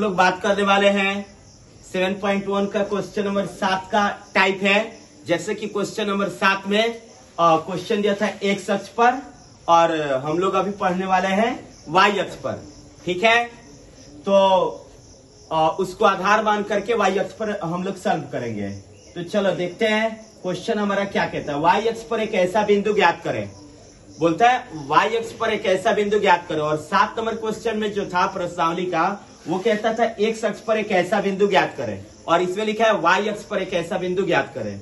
लोग बात करने वाले हैं 7.1 का क्वेश्चन नंबर 7 का टाइप है। जैसे कि क्वेश्चन नंबर 7 में क्वेश्चन दिया था एक्स अक्ष पर और हम लोग अभी पढ़ने वाले हैं वाई अक्ष पर। ठीक है, तो उसको आधार मान करके वाई अक्ष पर हम लोग सॉल्व करेंगे। तो चलो देखते हैं क्वेश्चन हमारा क्या कहता है। वाई अक्ष पर एक ऐसा बिंदु ज्ञात करें, बोलता है वाई अक्ष पर एक ऐसा बिंदु ज्ञात करें। और 7 नंबर क्वेश्चन में जो था प्रश्नावली का, वो कहता था एक्स अक्ष पर एक ऐसा बिंदु ज्ञात करें, और इसमें लिखा है वाई अक्ष पर एक ऐसा बिंदु ज्ञात करें।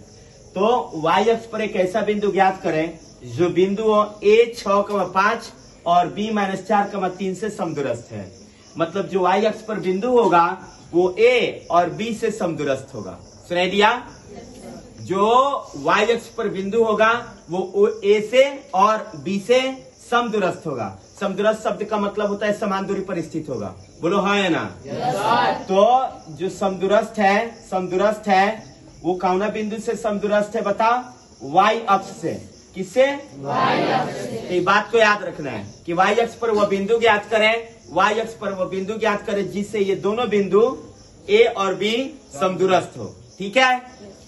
तो वाई अक्ष पर एक ऐसा बिंदु ज्ञात करें जो बिंदु a 6,5 और b -4,3 से समदूरस्थ है। मतलब जो वाई अक्ष पर बिंदु होगा वो a और b से समदूरस्थ होगा। सुनाई दिया? जो वाई अक्ष पर बिंदु होगा वो a से और b से समदूरस्थ होगा। समदूरस्थ शब्द का मतलब होता है समान दूरी पर स्थित होगा। बोलो हाँ या ना? तो जो समदूरस्थ है वो कौना बिंदु से समदूरस्थ है? बताओ। वाई अक्ष से। किससे? वाई अक्ष से। ये बात को याद रखना है कि वाई अक्ष पर वो बिंदु ज्ञात करें, वाई अक्ष पर वो बिंदु ज्ञात करें जिससे ये दोनों बिंदु a और b समदूरस्थ हो। ठीक है,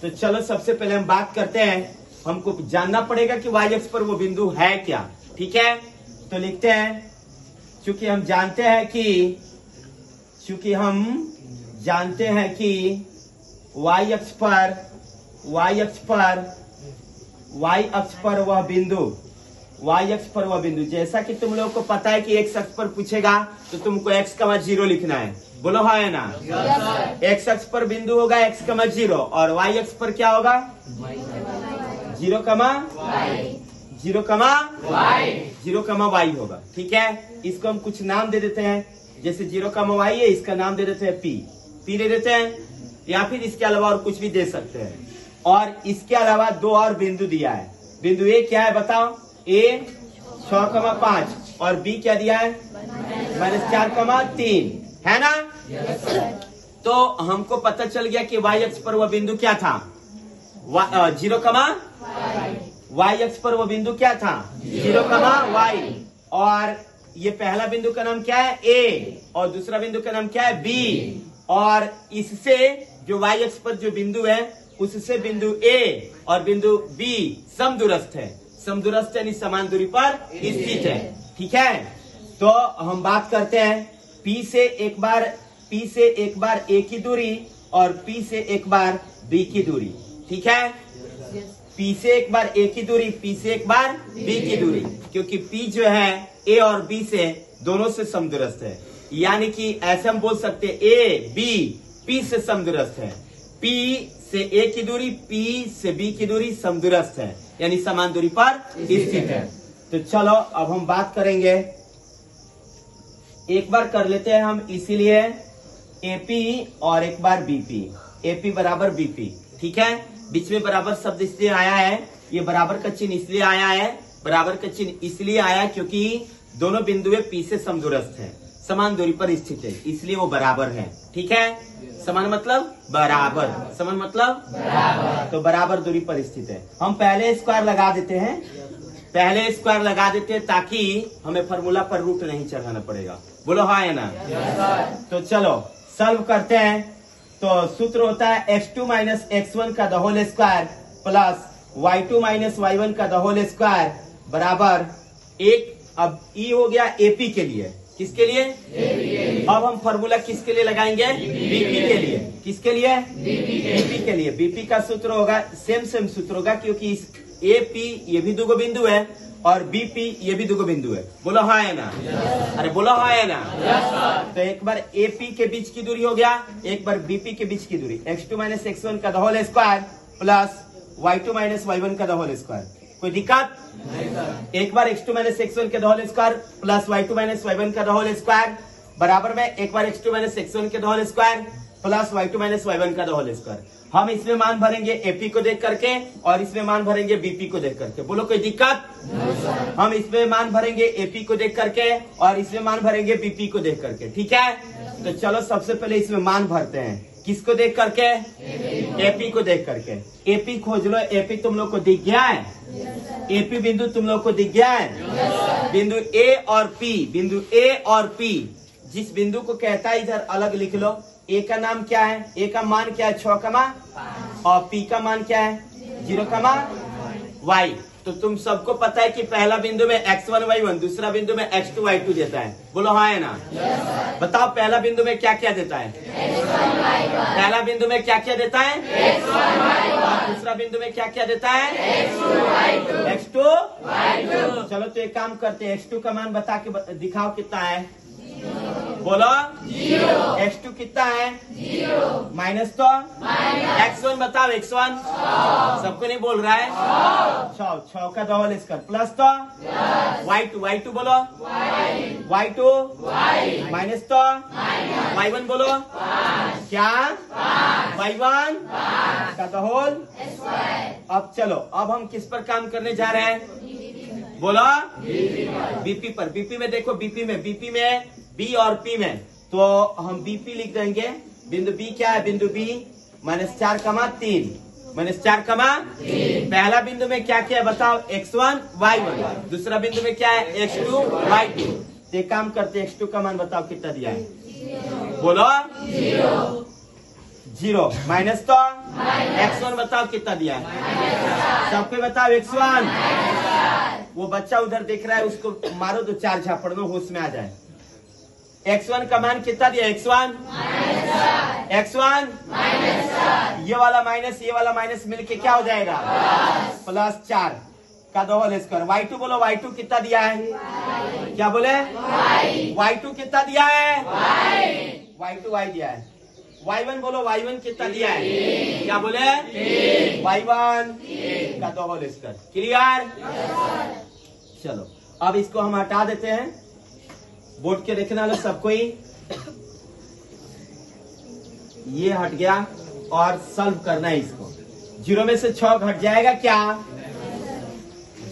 तो चलो सबसे पहले हम बात करते हैं। हमको जानना पड़ेगा कि वाई अक्ष पर वो बिंदु है क्या। ठीक है, तो लिखते हैं चूंकि हम जानते हैं कि वाई अक्ष पर वह बिंदु जैसा कि तुम लोगों को पता है कि एक्स अक्ष पर पूछेगा तो तुमको x, 0 लिखना है। बोलो हाँ है ना? एक्स अक्ष पर बिंदु होगा x, 0 और वाई अक्ष पर क्या होगा? 0, y होगा। ठीक है, इसको हम कुछ नाम दे देते हैं। जैसे 0, y है, इसका नाम दे देते हैं p दे देते हैं, या फिर इसके अलावा और कुछ भी दे सकते हैं। और इसके अलावा 2 और बिंदु दिया है। बिंदु a क्या है बताओ? a 6,5 और b क्या दिया है? -4,3 है ना? तो हमको पता चल गया कि y अक्ष पर वह बिंदु क्या था? 0, y अक्ष पर वो बिंदु क्या था? 0, y। और ये पहला बिंदु का नाम क्या है? a और दूसरा बिंदु का नाम क्या है? b। और इससे जो y अक्ष पर जो बिंदु है उससे बिंदु a और बिंदु b समदूरस्थ है। समदूरस्थ यानी समान दूरी पर स्थित है। ठीक है, तो हम बात करते हैं p से एक बार a की दूरी और p से एक बार b की दूरी। ठीक है, p से एक बार a की दूरी, p से एक बार b की दूरी, क्योंकि p जो है a और b से दोनों से समदूरस्थ है। यानी कि ऐसे हम बोल सकते हैं a b p से समदूरस्थ है, p से a की दूरी, p से b की दूरी समदूरस्थ है, यानी समान दूरी पर स्थित है। तो चलो अब हम बात करेंगे, एक बार कर लेते हैं हम, इसीलिए AP और एक बार BP। AP बराबर BP। ठीक है, बीच में बराबर शब्द इसलिए आया है, ये बराबर का चिन्ह इसलिए आया है, बराबर का चिन्ह इसलिए आया क्योंकि दोनों बिंदुएं P से समदूरस्थ है, समान दूरी पर स्थित है, इसलिए वो बराबर है। ठीक है, समान मतलब बराबर, समान मतलब बराबर, तो बराबर दूरी पर स्थित है। हम पहले स्क्वायर लगा देते हैं ताकि हमें फॉर्मूला पर रूट नहीं चढ़ाना पड़ेगा। बोलो हाँ या ना? तो चलो सॉल्व करते हैं। तो सूत्र होता है x2 - x1 का the whole square plus y2 - y1 का द होल स्क्वायर बराबर 1। अब e हो गया AP के लिए। किसके लिए? अब हम फॉर्मूला किसके लिए लगाएंगे? BP के लिए। किसके लिए? BP के लिए। BP का सूत्र होगा सेम सूत्र होगा, क्योंकि AP ये भी दो बिंदु है और BP ये भी दो बिंदु है। बोलो हाँ है ना? अरे बोलो हाँ है ना? तो एक बार AP के बीच की दूरी हो गया, एक बार BP के बीच की दूरी, x2 - x1 का the whole square plus y2 - y1 का द होल स्क्वायर। कोई दिक्कत? एक बार x2 - x1 के the whole square plus y2 - y1 का द होल स्क्वायर बराबर में एक बार x2 - x1 के the whole square plus y2 - y1 का द होल स्क्वायर। हम इसमें मान भरेंगे AP को देख करके और इसमें मान भरेंगे BP को देख करके। बोलो कोई दिक्कत? हम इसमें मान भरेंगे AP को देख करके और इसमें मान भरेंगे BP को देख करके। ठीक है, तो चलो सबसे पहले इसमें मान भरते हैं। किसको देख करके? AP को देख करके। AP खोज लो। AP तुम लोग को दिख गया है? AP बिंदु तुम लोग को दिख गया है? बिंदु A और P जिस बिंदु को कहता है इधर अलग लिख लो। ए का नाम क्या है, ए का मान क्या है 6, और पी का मान क्या है 0, y। तो तुम सबको पता है कि पहला बिंदु में x1 y1, दूसरा बिंदु में x2 y2 देता है। बोलो हाँ है ना? बताओ पहला बिंदु में क्या क्या देता है? पहला बिंदु में क्या क्या देता है? और दूसरा बिंदु में क्या क्या देता है? x2 y2। चलो तो एक काम करते हैं, x2 का मान बता के दिखाओ कितना है। बोलो 0। x2 कितना है? 0। माइनस तो x1 बताओ, x1 सबको नहीं बोल रहा है। 6 का डबल स्क्वायर प्लस तो y2 बोलो y2 माइनस तो y1 बोलो क्या y1 का डबल। अब चलो, अब हम किस पर काम करने जा रहे हैं? बोलो बीपी पर। बीपी में देखो, बीपी में बी और पी में, तो हम बीपी लिख देंगे। बिंदु बी क्या है? बिंदु बी -4, -4, पहला बिंदु में क्या क्या है बताओ? x1 y1। दूसरा बिंदु में क्या है? x2 y2। तो एक काम करते, x2 का मान बताओ कितना दिया है? बोलो 0 माइनस तो x1 बताओ कितना दिया है? सबको बताओ x1। वो बच्चा उधर देख रहा है, उसको मारो तो 4 झापड़ दो, होश में आ जाए। x1 का मान कितना दिया? x1 ये वाला माइनस मिलके क्या हो जाएगा? +4 का डबल स्क्वायर। y2 बोलो y2 कितना दिया है? क्या बोले? y2 कितना दिया है? y2 y दिया है। y1 बोलो y1 कितना दिया है? क्या बोले? y1 का डबल स्क्वायर। क्लियर? चलो अब इसको हम हटा देते हैं, बोर्ड के देखने वाले सबको ही ये हट गया, और सॉल्व करना है इसको। 0 में से 6 घट जाएगा क्या?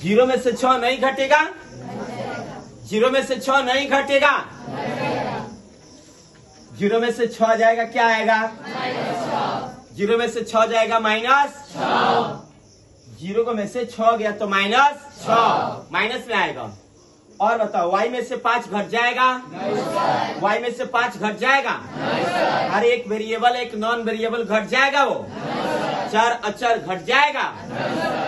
0 में से 6 नहीं घटेगा, 0 में से 6 नहीं घटेगा। 0 में से 6 जाएगा, क्या आएगा? 0 में से 6 जाएगा -6। 0 में से 6 गया तो -6, माइनस में आएगा। और बताओ y में से 5 घट जाएगा? y में से 5 घट जाएगा। हर एक वेरिएबल, एक नॉन वेरिएबल घट जाएगा, वो चर अचर घट जाएगा?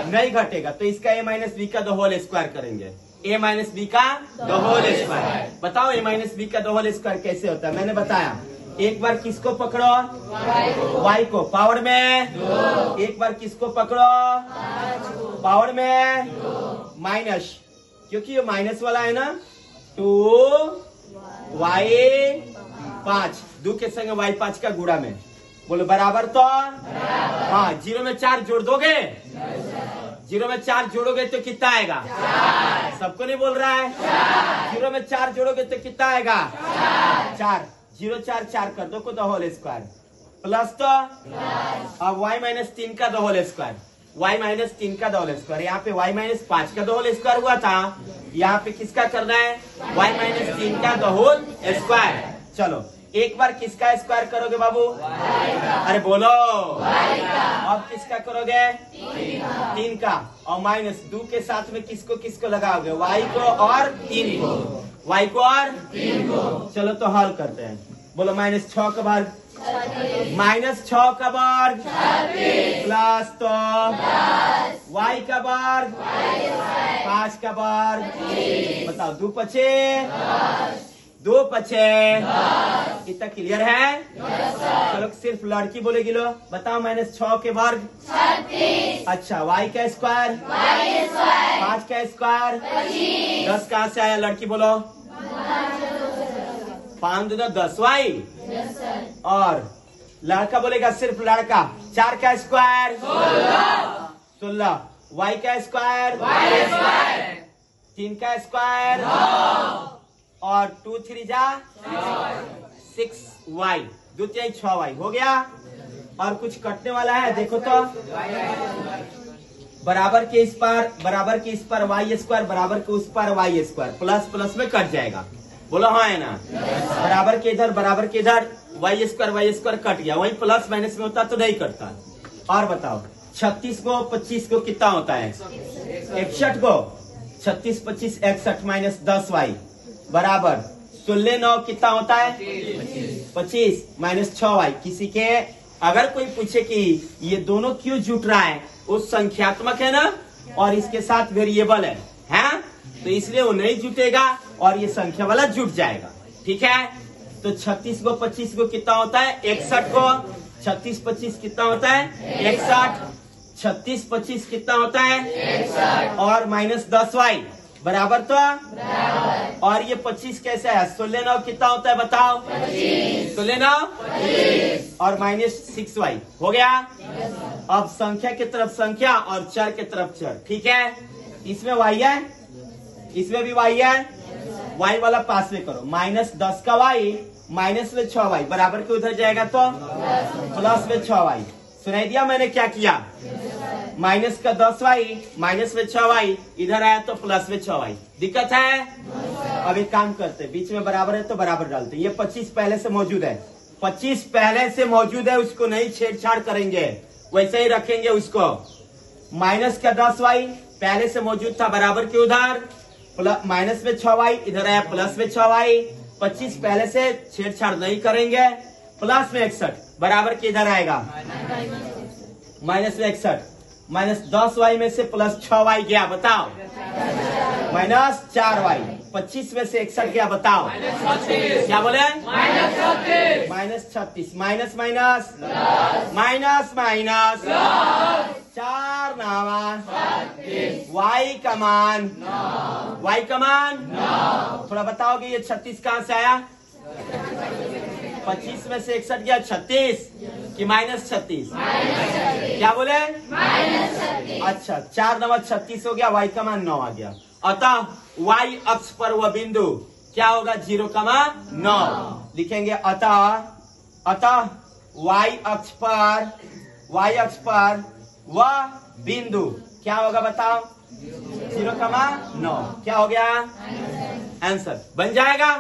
नहीं घटेगा। तो इसका a माइनस बी का होल स्क्वायर करेंगे। a माइनस बी का होल स्क्वायर। बताओ a माइनस बी का होल स्क्वायर कैसे होता है? मैंने बताया, एक बार किसको पकड़ो? y को पावर में 2। एक बार किसको पकड़ो? पावर में माइनस, क्योंकि ये माइनस वाला है ना। 2y5, 2 के संग y5 का गुणा में। बोलो बराबर तो? हाँ। 0 में 4 जोड़ दोगे? 0 में 4 जोड़ोगे तो कितना आएगा? सबको नहीं बोल रहा है? 0 में 4 जोड़ोगे तो कितना आएगा? 4। 0 4 4 कर दो को द होल स्क्वायर प्लस तो अब y-3 का द होल स्क्वायर, y-3 का द होल स्क्वायर। यहाँ पे y-5 का द होल स्क्वायर हुआ था, यहाँ पे किसका करना है? y-3 का द होल स्क्वायर। चलो एक बार किसका स्क्वायर करोगे बाबू? अरे बोलो। अब किसका करोगे? 3 का, और -2 के साथ में किसको किसको लगाओगे? y को और 3 को, y को और 3 को। चलो तो हल करते हैं। बोलो -6 का वर्ग, -6 का वर्ग प्लस तो y का वर्ग 5 का वर्ग। बताओ 2 पचे 2 पचे, इतना क्लियर है? चलो सिर्फ लड़की बोलेगी। लो बताओ -6 के वर्ग 36। अच्छा y का स्क्वायर 5 का स्क्वायर 10 कहाँ से आया? लड़की बोलो 5 दूना 10 y, और लड़का बोलेगा सिर्फ लड़का 4 का स्क्वायर 16, y का स्क्वायर 3 का स्क्वायर और 2 3 जा 6y, 2 3 6y हो गया। और कुछ कटने वाला है? देखो तो बराबर के इस पार y स्क्वायर, बराबर के उस पार y स्क्वायर, प्लस प्लस में कट जाएगा। बोलो हाँ है ना? बराबर के इधर y स्क्वायर कट गया, वही प्लस माइनस में होता तो नहीं कटता। और बताओ 36 को 25 को कितना होता है? 61 को 36 25 61 -10y बराबर 16 9 कितना होता है? 25 माइनस 6y। किसी के अगर कोई पूछे कि ये दोनों क्यों जुट रहा है, वो संख्यात्मक है ना और इसके साथ वेरिएबल है, हैं? तो इसलिए वो नहीं जुटेगा और ये संख्या वाला जुट जाएगा। ठीक है, तो 36 को 25 को कितना होता है? 61 को 36 25 कितना होता है? 61। 36 25 कितना होता है? 61 और माइनस 10y बराबर तो बराबर। और ये 25 कैसे है? 16 9 कितना होता है बताओ? 25। 16 9 25 और माइनस 6y हो गया। अब संख्या की तरफ संख्या और चर की तरफ चर। ठीक है, इसमें y है, इसमें भी y है, y वाला पास में करो। माइनस 10 का y माइनस में 6y बराबर के उधर जाएगा तो प्लस में 6y। सुनाई दिया मैंने क्या किया? माइनस का 10y माइनस में 6y इधर आया तो प्लस में 6y। दिक्कत है? अब एक काम करते, बीच में बराबर है तो बराबर डालते। ये 25 पहले से मौजूद है, 25 पहले से मौजूद है, उसको नहीं छेड़छाड़ करेंगे, वैसे ही रखेंगे उसको। माइनस का 10y पहले से मौजूद था, बराबर के उधर माइनस में 6y इधर आया प्लस में 6y। 25 पहले से छेड़छाड़ नहीं करेंगे, प्लस में 61 बराबर के इधर आएगा माइनस में 61। माइनस 10y में से प्लस 6y गया, बताओ माइनस 4y। 25 में से 61 गया, बताओ क्या बोले? Minus 36। Minus minus minus minus 4 नावा y का मान, y का मान थोड़ा बताओगे ये 36 कहाँ से आया? 25 में से 61 गया 36 कि माइनस 36? क्या बोले? अच्छा, 4 9 36 हो गया, y का मान 9 आ गया। अतः y अक्ष पर वह बिंदु क्या होगा? 0,9 लिखेंगे। अतः y अक्ष पर वह बिंदु क्या होगा बताओ? 0,9। क्या हो गया? आंसर बन जाएगा।